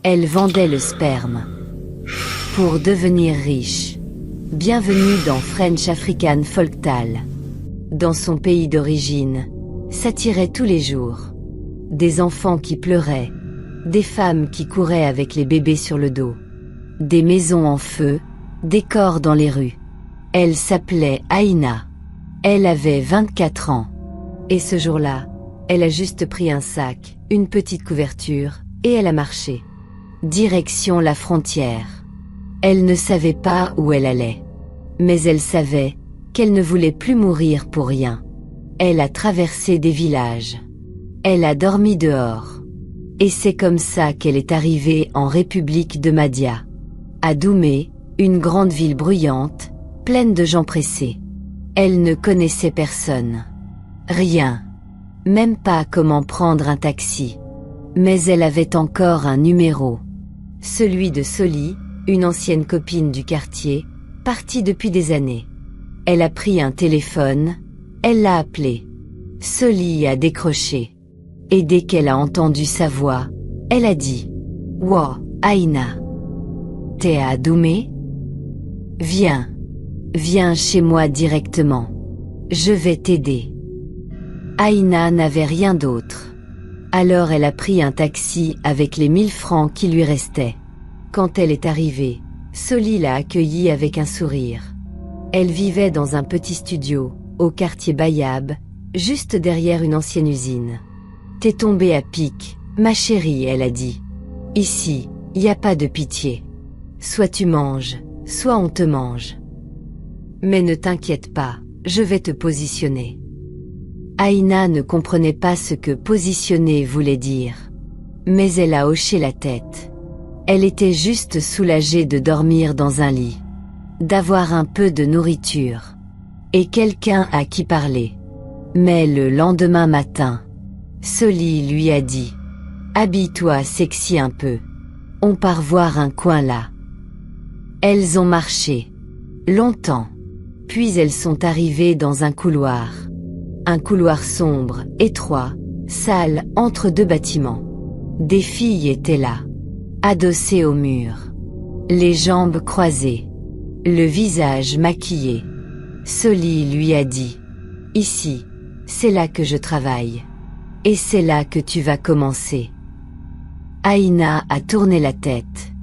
Elle vendait le sperme pour devenir riche. Bienvenue dans French African Folktale. Dans son pays d'origine, s'attiraient tous les jours des enfants qui pleuraient, des femmes qui couraient avec les bébés sur le dos, des maisons en feu, des corps dans les rues. Elle s'appelait Aïna. Elle avait 24 ans. Et ce jour-là, elle a juste pris un sac, une petite couverture, et elle a marché. Direction la frontière. Elle ne savait pas où elle allait. Mais elle savait qu'elle ne voulait plus mourir pour rien. Elle a traversé des villages. Elle a dormi dehors. Et c'est comme ça qu'elle est arrivée en République de Madia. À Doumé, une grande ville bruyante, pleine de gens pressés. Elle ne connaissait personne. Rien. Même pas comment prendre un taxi. Mais elle avait encore un numéro. Celui de Soli, une ancienne copine du quartier, partie depuis des années. Elle a pris un téléphone, elle l'a appelé. Soli a décroché. Et dès qu'elle a entendu sa voix, elle a dit « Wow, Aïna. T'es à Doumé? Viens. Viens chez moi directement. Je vais t'aider. » Aïna n'avait rien d'autre. Alors elle a pris un taxi avec les 1000 francs qui lui restaient. Quand elle est arrivée, Soli l'a accueillie avec un sourire. Elle vivait dans un petit studio, au quartier Bayab, juste derrière une ancienne usine. « T'es tombée à pic, ma chérie, » elle a dit. « Ici, y a pas de pitié. Soit tu manges, soit on te mange. Mais ne t'inquiète pas, je vais te positionner. » Aïna ne comprenait pas ce que positionner voulait dire. Mais elle a hoché la tête. Elle était juste soulagée de dormir dans un lit, d'avoir un peu de nourriture, et quelqu'un à qui parler. Mais le lendemain matin, Soli lui a dit « Habille-toi sexy un peu. On part voir un coin là. » Elles ont marché. Longtemps. Puis elles sont arrivées dans un couloir. Un couloir sombre, étroit, sale, entre deux bâtiments. Des filles étaient là, adossées au mur, les jambes croisées, le visage maquillé. Soli lui a dit « Ici, c'est là que je travaille. Et c'est là que tu vas commencer. » Aïna a tourné la tête.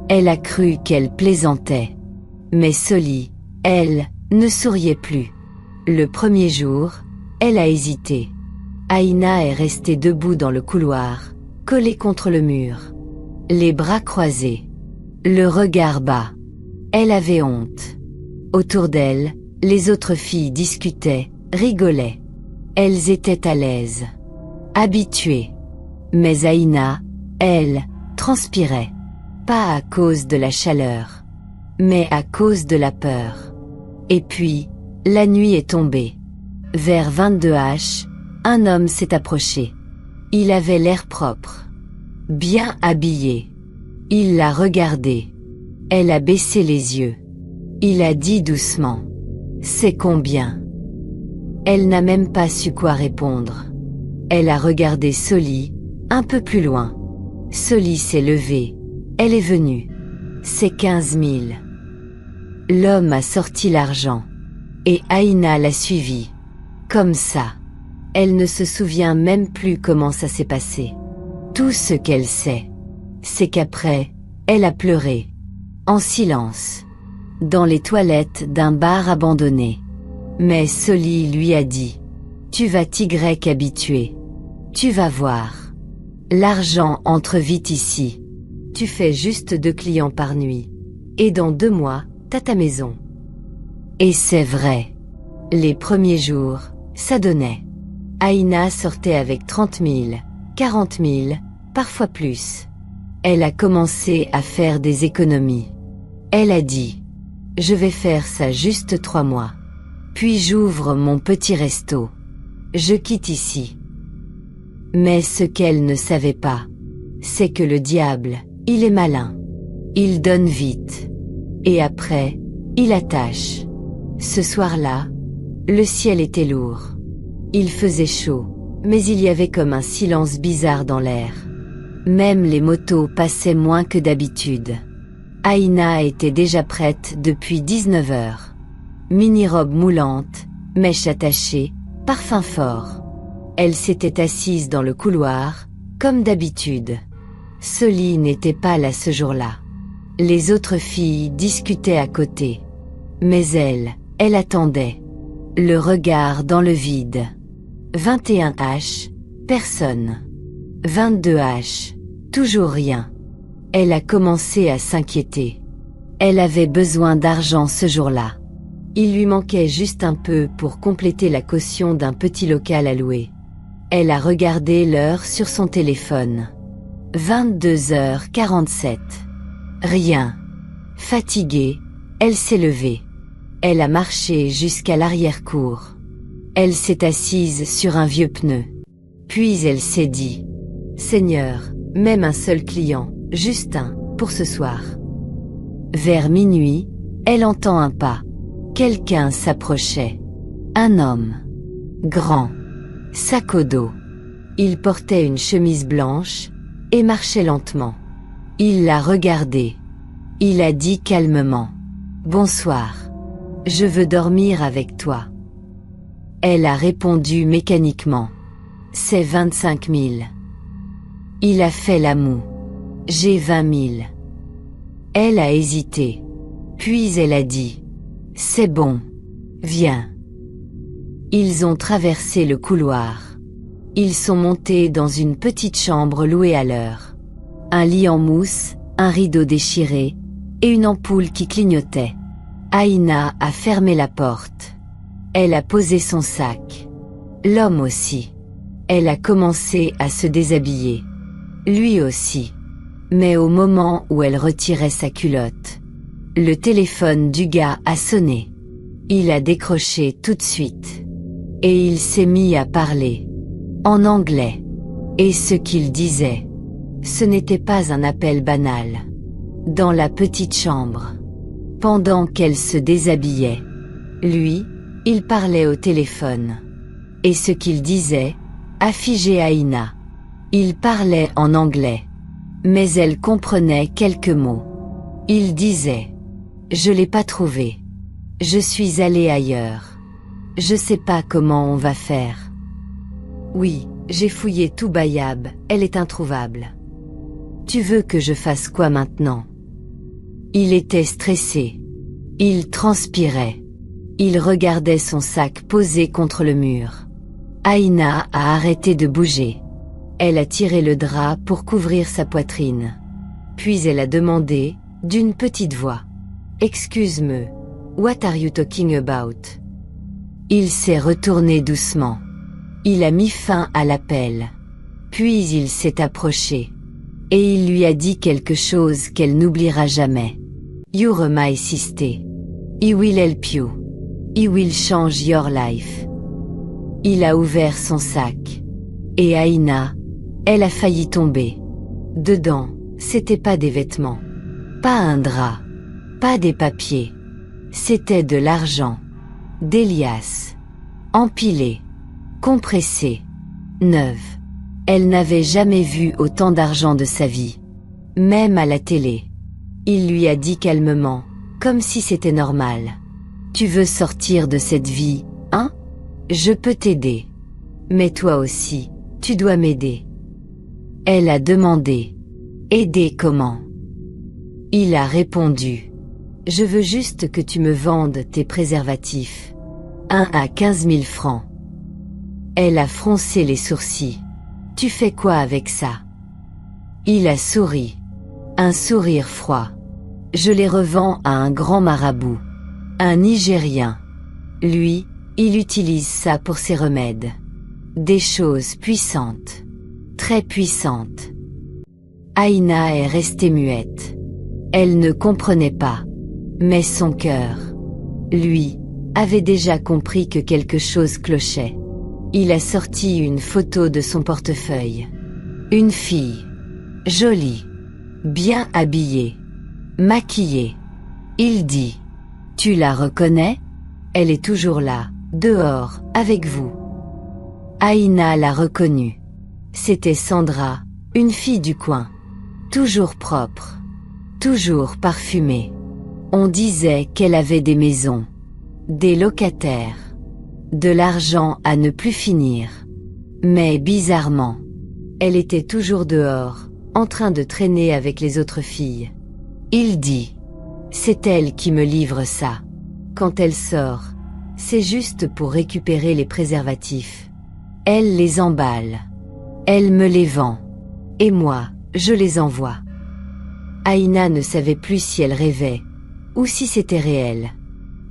Elle a cru qu'elle plaisantait. Mais Soli, elle, ne souriait plus. Le premier jour, elle a hésité. Aïna est restée debout dans le couloir, collée contre le mur, les bras croisés, le regard bas. Elle avait honte. Autour d'elle, les autres filles discutaient, rigolaient. Elles étaient à l'aise, habituées. Mais Aïna, elle, transpirait. Pas à cause de la chaleur, mais à cause de la peur. Et puis, la nuit est tombée. Vers 22 h, un homme s'est approché. Il avait l'air propre, bien habillé. Il l'a regardée. Elle a baissé les yeux. Il a dit doucement « C'est combien ?» Elle n'a même pas su quoi répondre. Elle a regardé Soli, un peu plus loin. Soli s'est levée. Elle est venue. C'est 15 000. L'homme a sorti l'argent. Et Aïna l'a suivi. Comme ça. Elle ne se souvient même plus comment ça s'est passé. Tout ce qu'elle sait, c'est qu'après, elle a pleuré. En silence. Dans les toilettes d'un bar abandonné. Mais Soli lui a dit « Tu vas t'y habituer. Tu vas voir. L'argent entre vite ici. Tu fais juste 2 clients par nuit. Et dans 2 mois, t'as ta maison. » Et c'est vrai. Les premiers jours, ça donnait. Aïna sortait avec 30 000, 40 000, parfois plus. Elle a commencé à faire des économies. Elle a dit « Je vais faire ça juste 3 mois. Puis j'ouvre mon petit resto. Je quitte ici. » Mais ce qu'elle ne savait pas, c'est que le diable, il est malin. Il donne vite. Et après, il attache. Ce soir-là, le ciel était lourd. Il faisait chaud, mais il y avait comme un silence bizarre dans l'air. Même les motos passaient moins que d'habitude. Aïna était déjà prête depuis 19 heures. Mini-robe moulante, mèche attachée, parfum fort. Elle s'était assise dans le couloir, comme d'habitude. Soli n'était pas là ce jour-là. Les autres filles discutaient à côté. Mais elle attendait. Le regard dans le vide. 21 H, personne. 22 H, toujours rien. Elle a commencé à s'inquiéter. Elle avait besoin d'argent ce jour-là. Il lui manquait juste un peu pour compléter la caution d'un petit local à louer. Elle a regardé l'heure sur son téléphone. 22h47. Rien. Fatiguée, elle s'est levée. Elle a marché jusqu'à l'arrière-cour. Elle s'est assise sur un vieux pneu. Puis elle s'est dit « Seigneur, même un seul client, juste un, pour ce soir. » Vers minuit, elle entend un pas. Quelqu'un s'approchait. Un homme. Grand. Sac au dos. Il portait une chemise blanche et marchait lentement. Il l'a regardée. Il a dit calmement « Bonsoir. Je veux dormir avec toi. » Elle a répondu mécaniquement « C'est 25 000. » Il a fait la moue. « J'ai 20 000. » Elle a hésité. Puis elle a dit « C'est bon. Viens. » Ils ont traversé le couloir. Ils sont montés dans une petite chambre louée à l'heure. Un lit en mousse, un rideau déchiré, et une ampoule qui clignotait. Aïna a fermé la porte. Elle a posé son sac. L'homme aussi. Elle a commencé à se déshabiller. Lui aussi. Mais au moment où elle retirait sa culotte, le téléphone du gars a sonné. Il a décroché tout de suite. Et il s'est mis à parler. En anglais. Et ce qu'il disait, ce n'était pas un appel banal. Dans la petite chambre. Pendant qu'elle se déshabillait. Lui, il parlait au téléphone. Et ce qu'il disait, a figé Aïna. Il parlait en anglais. Mais elle comprenait quelques mots. Il disait « Je l'ai pas trouvé. Je suis allé ailleurs. Je sais pas comment on va faire. Oui, j'ai fouillé tout Bayab, elle est introuvable. Tu veux que je fasse quoi maintenant ?» Il était stressé. Il transpirait. Il regardait son sac posé contre le mur. Aïna a arrêté de bouger. Elle a tiré le drap pour couvrir sa poitrine. Puis elle a demandé, d'une petite voix. « Excuse-moi, what are you talking about ?» Il s'est retourné doucement. Il a mis fin à l'appel. Puis il s'est approché. Et il lui a dit quelque chose qu'elle n'oubliera jamais. « You're my sister. He will help you. He will change your life. » Il a ouvert son sac. Et Aïna, elle a failli tomber. Dedans, c'était pas des vêtements. Pas un drap. Pas des papiers. C'était de l'argent. Des liasses. Empilées. Compressées. Neuves. Elle n'avait jamais vu autant d'argent de sa vie. Même à la télé. Il lui a dit calmement, comme si c'était normal. « Tu veux sortir de cette vie, hein? Je peux t'aider. Mais toi aussi, tu dois m'aider. » Elle a demandé. « Aider comment ?» Il a répondu. « Je veux juste que tu me vendes tes préservatifs. Un à 15 000 francs. » Elle a froncé les sourcils. « Tu fais quoi avec ça ?» Il a souri. Un sourire froid. « Je les revends à un grand marabout. Un Nigérien. Lui, il utilise ça pour ses remèdes. Des choses puissantes. Très puissantes. » Aïna est restée muette. Elle ne comprenait pas. Mais son cœur, lui, avait déjà compris que quelque chose clochait. Il a sorti une photo de son portefeuille. Une fille. Jolie. Bien habillée. Maquillée. Il dit « Tu la reconnais? Elle est toujours là, dehors, avec vous. » Aïna l'a reconnue. C'était Sandra, Une fille du coin. Toujours propre. Toujours parfumée. On disait qu'elle avait des maisons. Des locataires. De l'argent à ne plus finir. Mais bizarrement, elle était toujours dehors, en train de traîner avec les autres filles. Il dit. C'est elle qui me livre ça. Quand elle sort, c'est juste pour récupérer les préservatifs. Elle les emballe. Elle me les vend. Et moi, je les envoie. Aïna ne savait plus si elle rêvait, ou si c'était réel.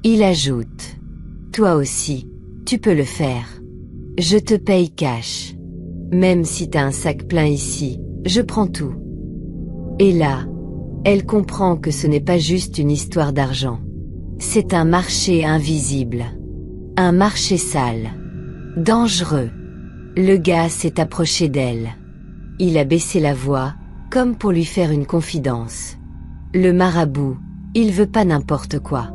Il ajoute. Toi aussi, tu peux le faire. Je te paye cash. Même si t'as un sac plein ici, je prends tout. Et là, elle comprend que ce n'est pas juste une histoire d'argent. C'est un marché invisible. Un marché sale. Dangereux. Le gars s'est approché d'elle. Il a baissé la voix, comme pour lui faire une confidence. Le marabout, il veut pas n'importe quoi.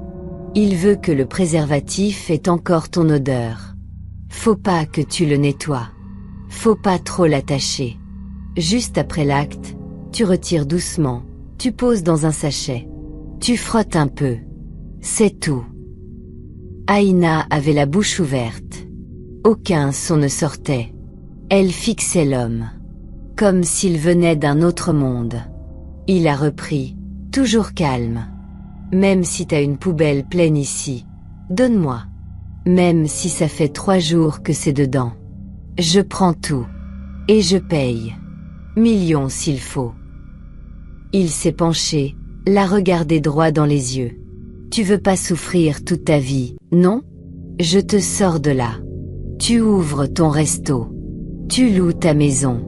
Il veut que le préservatif ait encore ton odeur. Faut pas que tu le nettoies. Faut pas trop l'attacher. Juste après l'acte, tu retires doucement, tu poses dans un sachet. Tu frottes un peu. C'est tout. Aïna avait la bouche ouverte. Aucun son ne sortait. Elle fixait l'homme. Comme s'il venait d'un autre monde. Il a repris, toujours calme. Même si t'as une poubelle pleine ici, donne-moi. Même si ça fait 3 jours que c'est dedans. Je prends tout. Et je paye. Millions s'il faut. Il s'est penché, l'a regardé droit dans les yeux. Tu veux pas souffrir toute ta vie, non? Je te sors de là. Tu ouvres ton resto. Tu loues ta maison.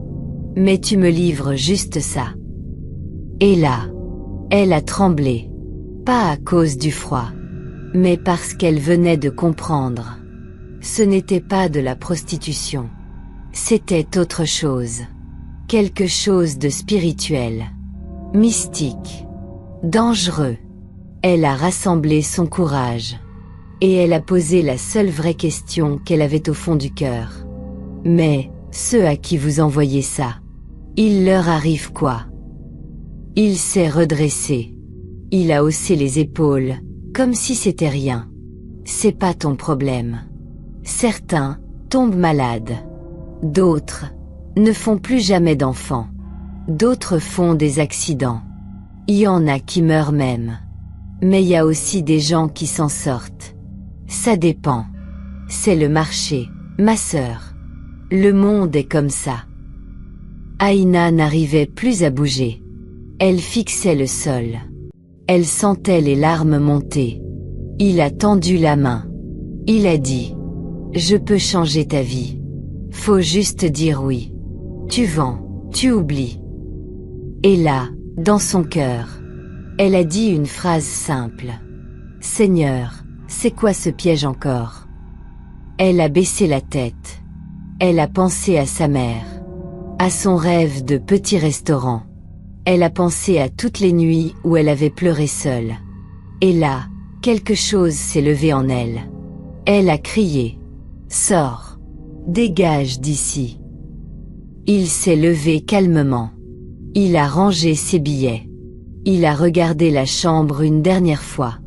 Mais tu me livres juste ça. Et là, elle a tremblé. Pas à cause du froid, mais parce qu'elle venait de comprendre. Ce n'était pas de la prostitution. C'était autre chose. Quelque chose de spirituel. Mystique. Dangereux. Elle a rassemblé son courage. Et elle a posé la seule vraie question qu'elle avait au fond du cœur. Mais, ceux à qui vous envoyez ça, il leur arrive quoi? Il s'est redressé. Il a haussé les épaules, comme si c'était rien. C'est pas ton problème. Certains tombent malades. D'autres ne font plus jamais d'enfants. D'autres font des accidents. Il y en a qui meurent même. Mais il y a aussi des gens qui s'en sortent. Ça dépend. C'est le marché, ma sœur. Le monde est comme ça. Aïna n'arrivait plus à bouger. Elle fixait le sol. Elle sentait les larmes monter. Il a tendu la main. Il a dit. Je peux changer ta vie. Faut juste dire oui. Tu vends, tu oublies. Et là, dans son cœur, elle a dit une phrase simple. Seigneur, c'est quoi ce piège encore? Elle a baissé la tête. Elle a pensé à sa mère. À son rêve de petit restaurant. Elle a pensé à toutes les nuits où elle avait pleuré seule. Et là, quelque chose s'est levé en elle. Elle a crié. Sors. Dégage d'ici. Il s'est levé calmement. Il a rangé ses billets. Il a regardé la chambre une dernière fois.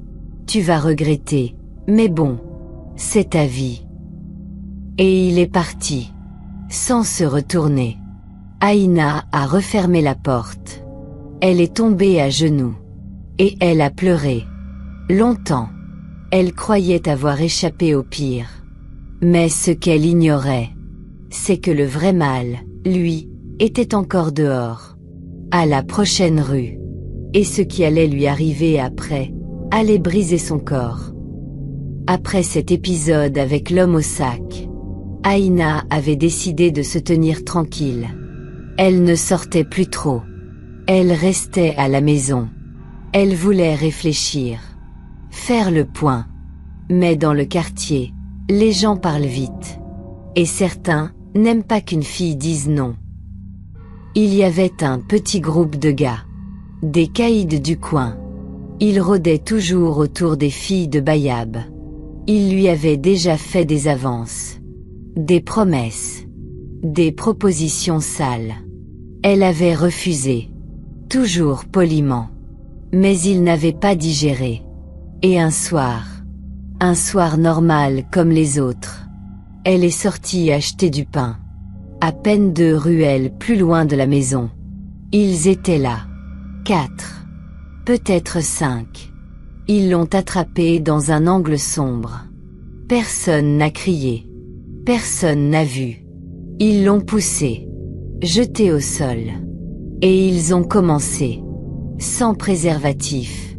Tu vas regretter, mais bon, c'est ta vie. Et il est parti. Sans se retourner. Aïna a refermé la porte. Elle est tombée à genoux. Et elle a pleuré. Longtemps. Elle croyait avoir échappé au pire. Mais ce qu'elle ignorait, c'est que le vrai mal, lui, était encore dehors. À la prochaine rue. Et ce qui allait lui arriver après, allait briser son corps. Après cet épisode avec l'homme au sac, Aïna avait décidé de se tenir tranquille. Elle ne sortait plus trop. Elle restait à la maison. Elle voulait réfléchir. Faire le point. Mais dans le quartier, les gens parlent vite. Et certains n'aiment pas qu'une fille dise non. Il y avait un petit groupe de gars. Des caïds du coin. Ils rôdaient toujours autour des filles de Bayab. Ils lui avaient déjà fait des avances. Des promesses. Des propositions sales. Elle avait refusé. Toujours poliment. Mais il n'avait pas digéré. Et un soir normal comme les autres, elle est sortie acheter du pain. À peine 2 ruelles plus loin de la maison. Ils étaient là. 4. Peut-être 5. Ils l'ont attrapée dans un angle sombre. Personne n'a crié. Personne n'a vu. Ils l'ont poussée. Jetée au sol. Et ils ont commencé. Sans préservatif.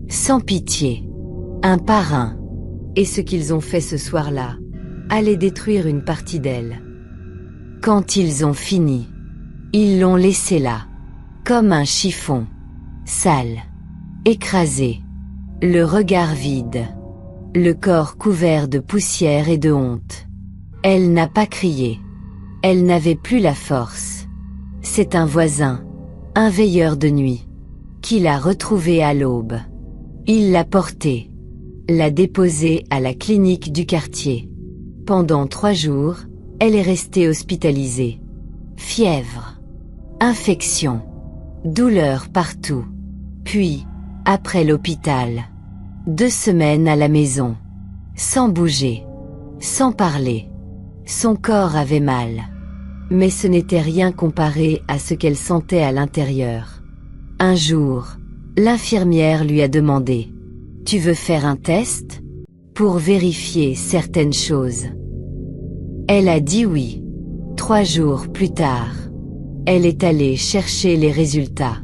Sans pitié. Un par un. Et ce qu'ils ont fait ce soir-là, allait détruire une partie d'elle. Quand ils ont fini, ils l'ont laissée là. Comme un chiffon. Sale. Écrasé. Le regard vide. Le corps couvert de poussière et de honte. Elle n'a pas crié. Elle n'avait plus la force. C'est un voisin, un veilleur de nuit, qui l'a retrouvée à l'aube. Il l'a portée, l'a déposée à la clinique du quartier. Pendant 3 jours, elle est restée hospitalisée. Fièvre, infection, douleur partout. Puis, après l'hôpital, 2 semaines à la maison, sans bouger, sans parler. Son corps avait mal. Mais ce n'était rien comparé à ce qu'elle sentait à l'intérieur. Un jour, l'infirmière lui a demandé « Tu veux faire un test ? Pour vérifier certaines choses. » Elle a dit oui. 3 jours plus tard, elle est allée chercher les résultats.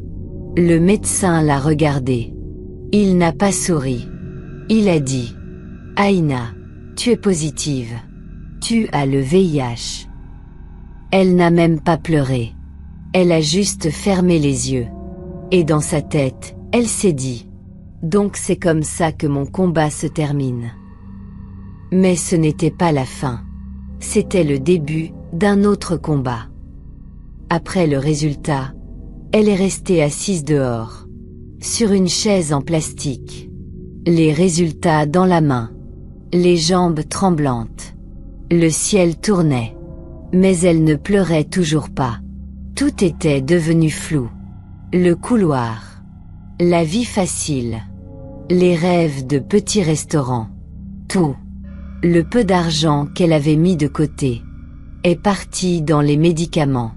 Le médecin l'a regardée. Il n'a pas souri. Il a dit « Aïna, tu es positive. Tu as le VIH. » Elle n'a même pas pleuré. Elle a juste fermé les yeux. Et dans sa tête, elle s'est dit « Donc c'est comme ça que mon combat se termine. » Mais ce n'était pas la fin. C'était le début d'un autre combat. Après le résultat, elle est restée assise dehors, sur une chaise en plastique. Les résultats dans la main. Les jambes tremblantes. Le ciel tournait. Mais elle ne pleurait toujours pas. Tout était devenu flou. Le couloir. La vie facile. Les rêves de petits restaurants. Tout. Le peu d'argent qu'elle avait mis de côté est parti dans les médicaments,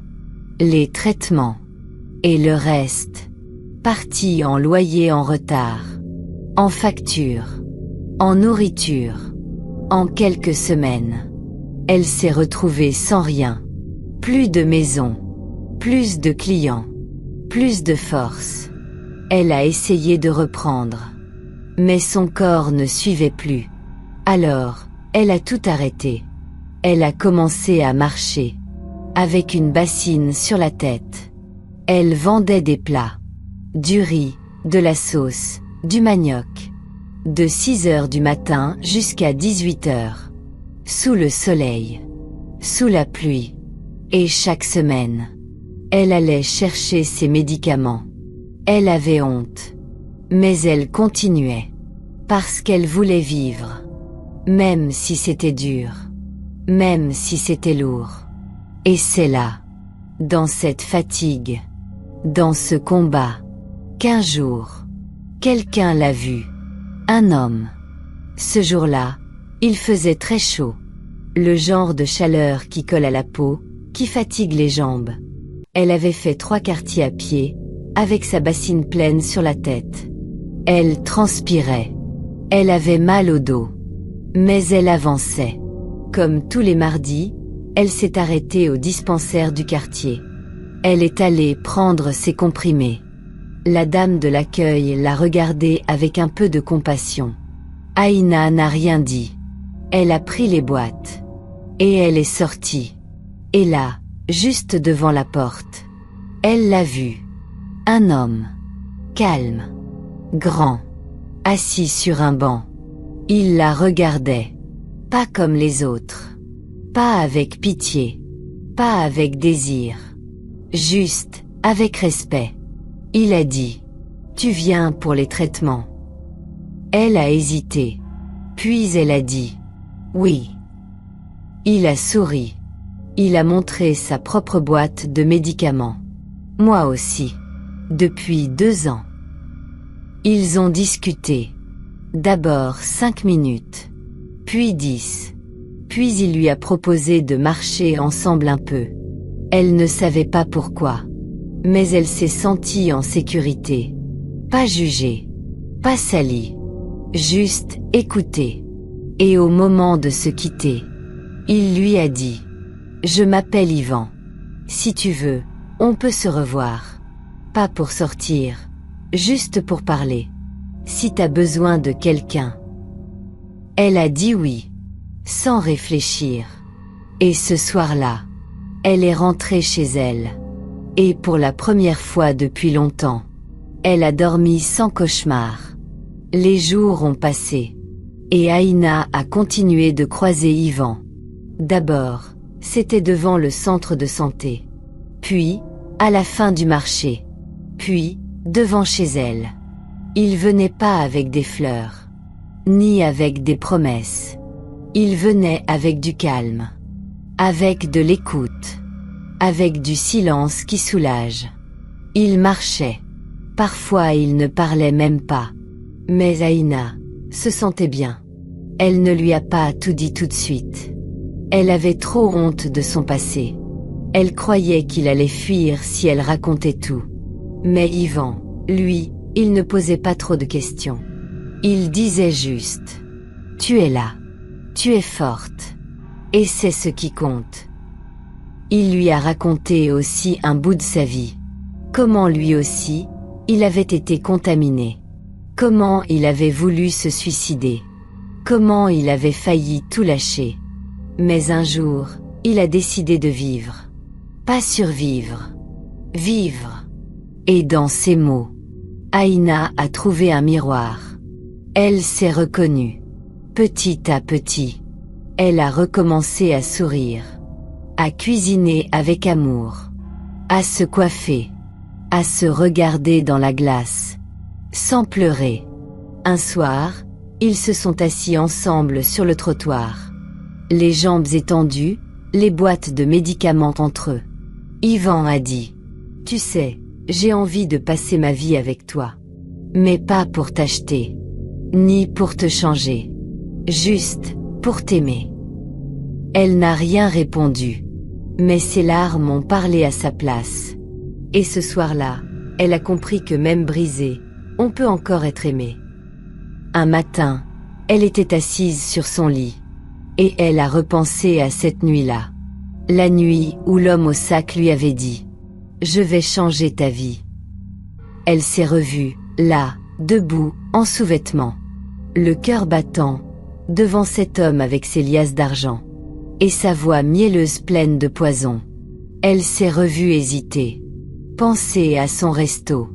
les traitements, et le reste, parti en loyer en retard, en facture, en nourriture. En quelques semaines, elle s'est retrouvée sans rien. Plus de maison, plus de clients, plus de force. Elle a essayé de reprendre. Mais son corps ne suivait plus. Alors, elle a tout arrêté. Elle a commencé à marcher, avec une bassine sur la tête. Elle vendait des plats. Du riz, de la sauce, du manioc. De 6 heures du matin jusqu'à 18 heures. Sous le soleil. Sous la pluie. Et chaque semaine, elle allait chercher ses médicaments. Elle avait honte. Mais elle continuait. Parce qu'elle voulait vivre. Même si c'était dur. Même si c'était lourd. Et c'est là, dans cette fatigue, dans ce combat, qu'un jour, quelqu'un l'a vue. Un homme. Ce jour-là, il faisait très chaud. Le genre de chaleur qui colle à la peau, qui fatigue les jambes. Elle avait fait 3 quartiers à pied, avec sa bassine pleine sur la tête. Elle transpirait. Elle avait mal au dos. Mais elle avançait. Comme tous les mardis, elle s'est arrêtée au dispensaire du quartier. Elle est allée prendre ses comprimés. La dame de l'accueil l'a regardée avec un peu de compassion. Aïna n'a rien dit. Elle a pris les boîtes. Et elle est sortie. Et là, juste devant la porte, elle l'a vu. Un homme. Calme. Grand. Assis sur un banc. Il la regardait. Pas comme les autres. Pas avec pitié. Pas avec désir. Juste, avec respect. Il a dit « Tu viens pour les traitements ?» Elle a hésité. Puis elle a dit « Oui ». Il a souri. Il a montré sa propre boîte de médicaments. Moi aussi. Depuis 2 ans. Ils ont discuté. D'abord 5 minutes. Puis 10. Puis il lui a proposé de marcher ensemble un peu. Elle ne savait pas pourquoi. Mais elle s'est sentie en sécurité. Pas jugée. Pas salie. Juste écoutée. Et au moment de se quitter, il lui a dit « Je m'appelle Ivan. Si tu veux, on peut se revoir. Pas pour sortir, juste pour parler. Si t'as besoin de quelqu'un. » Elle a dit oui, sans réfléchir. Et ce soir-là, elle est rentrée chez elle. Et pour la première fois depuis longtemps, elle a dormi sans cauchemar. Les jours ont passé. Et Aïna a continué de croiser Ivan. D'abord, c'était devant le centre de santé. Puis, à la fin du marché. Puis, devant chez elle. Il venait pas avec des fleurs. Ni avec des promesses. Il venait avec du calme. Avec de l'écoute. Avec du silence qui soulage. Il marchait. Parfois il ne parlait même pas. Mais Aïna se sentait bien. Elle ne lui a pas tout dit tout de suite. Elle avait trop honte de son passé. Elle croyait qu'il allait fuir si elle racontait tout. Mais Ivan, lui, il ne posait pas trop de questions. Il disait juste « Tu es là. Tu es forte. Et c'est ce qui compte. » Il lui a raconté aussi un bout de sa vie. Comment lui aussi, il avait été contaminé. Comment il avait voulu se suicider. Comment il avait failli tout lâcher. Mais un jour, il a décidé de vivre. Pas survivre. Vivre. Et dans ces mots, Aïna a trouvé un miroir. Elle s'est reconnue. Petit à petit, elle a recommencé à sourire. À cuisiner avec amour. À se coiffer. À se regarder dans la glace. Sans pleurer. Un soir, ils se sont assis ensemble sur le trottoir. Les jambes étendues, les boîtes de médicaments entre eux. Ivan a dit « Tu sais, j'ai envie de passer ma vie avec toi. Mais pas pour t'acheter. Ni pour te changer. Juste pour t'aimer. » Elle n'a rien répondu. Mais ses larmes ont parlé à sa place. Et ce soir-là, elle a compris que même brisée, on peut encore être aimé. Un matin, elle était assise sur son lit. Et elle a repensé à cette nuit-là. La nuit où l'homme au sac lui avait dit « Je vais changer ta vie ». Elle s'est revue, là, debout, en sous-vêtements. Le cœur battant, devant cet homme avec ses liasses d'argent. Et sa voix mielleuse pleine de poison. Elle s'est revue hésiter. Penser à son resto.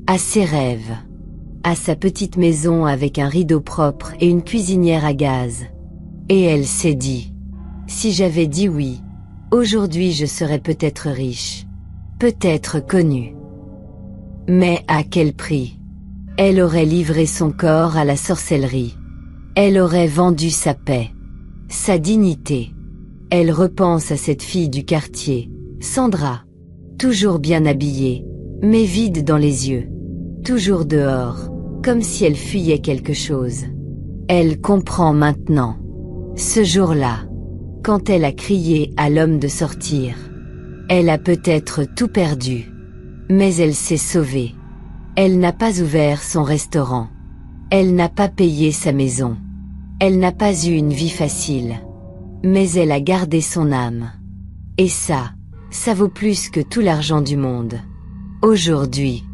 À ses rêves. À sa petite maison avec un rideau propre et une cuisinière à gaz. Et elle s'est dit « Si j'avais dit oui, aujourd'hui je serais peut-être riche. Peut-être connue. » Mais à quel prix? Elle aurait livré son corps à la sorcellerie. Elle aurait vendu sa paix. Sa dignité. Elle repense à cette fille du quartier, Sandra. Toujours bien habillée, mais vide dans les yeux. Toujours dehors, comme si elle fuyait quelque chose. Elle comprend maintenant. Ce jour-là, quand elle a crié à l'homme de sortir. Elle a peut-être tout perdu. Mais elle s'est sauvée. Elle n'a pas ouvert son restaurant. Elle n'a pas payé sa maison. Elle n'a pas eu une vie facile. Mais elle a gardé son âme. Et ça vaut plus que tout l'argent du monde. Aujourd'hui,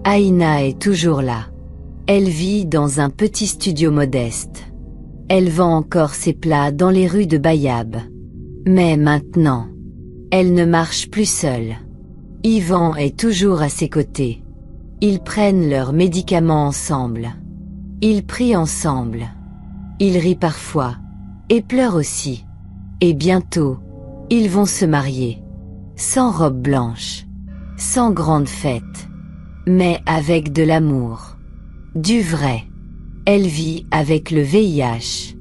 Aïna est toujours là. Elle vit dans un petit studio modeste. Elle vend encore ses plats dans les rues de Bayab. Mais maintenant, elle ne marche plus seule. Ivan est toujours à ses côtés. Ils prennent leurs médicaments ensemble. Ils prient ensemble. Ils rient parfois. Et pleurent aussi. Et bientôt, ils vont se marier. Sans robe blanche. Sans grande fête. Mais avec de l'amour. Du vrai. Elle vit avec le VIH.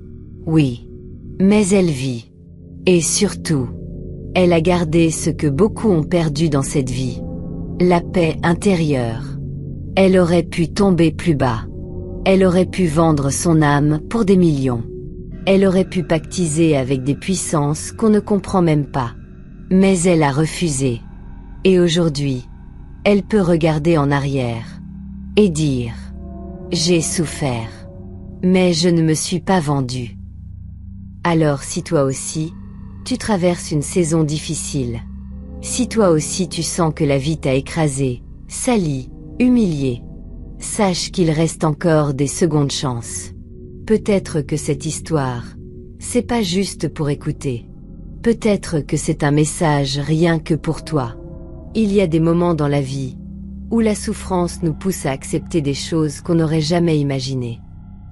Oui. Mais elle vit. Et surtout, elle a gardé ce que beaucoup ont perdu dans cette vie. La paix intérieure. Elle aurait pu tomber plus bas. Elle aurait pu vendre son âme pour des millions. Elle aurait pu pactiser avec des puissances qu'on ne comprend même pas. Mais elle a refusé. Et aujourd'hui, elle peut regarder en arrière et dire « J'ai souffert, mais je ne me suis pas vendue ». Alors si toi aussi, tu traverses une saison difficile, si toi aussi tu sens que la vie t'a écrasé, sali, humilié, sache qu'il reste encore des secondes chances. Peut-être que cette histoire, c'est pas juste pour écouter. Peut-être que c'est un message rien que pour toi. Il y a des moments dans la vie où la souffrance nous pousse à accepter des choses qu'on n'aurait jamais imaginées.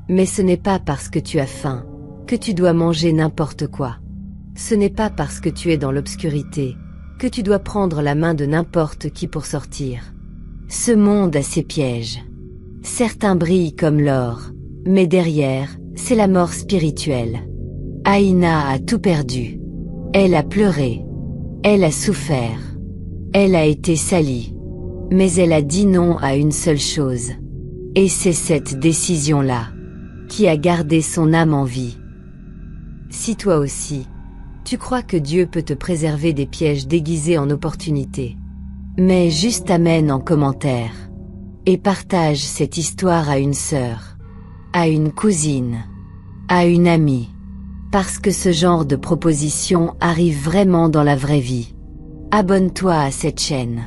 Mais ce n'est pas parce que tu as faim que tu dois manger n'importe quoi. Ce n'est pas parce que tu es dans l'obscurité que tu dois prendre la main de n'importe qui pour sortir. Ce monde a ses pièges. Certains brillent comme l'or, mais derrière, c'est la mort spirituelle. Aïna a tout perdu. Elle a pleuré. Elle a souffert. Elle a été salie. Mais elle a dit non à une seule chose. Et c'est cette décision-là qui a gardé son âme en vie. Si toi aussi, tu crois que Dieu peut te préserver des pièges déguisés en opportunités, mais juste amène en commentaire et partage cette histoire à une sœur, à une cousine, à une amie, parce que ce genre de proposition arrive vraiment dans la vraie vie. Abonne-toi à cette chaîne.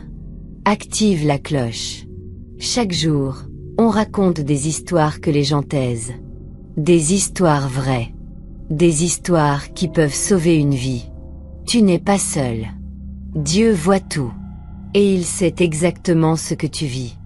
Active la cloche. Chaque jour, on raconte des histoires que les gens taisent. Des histoires vraies. Des histoires qui peuvent sauver une vie. Tu n'es pas seul. Dieu voit tout. Et il sait exactement ce que tu vis.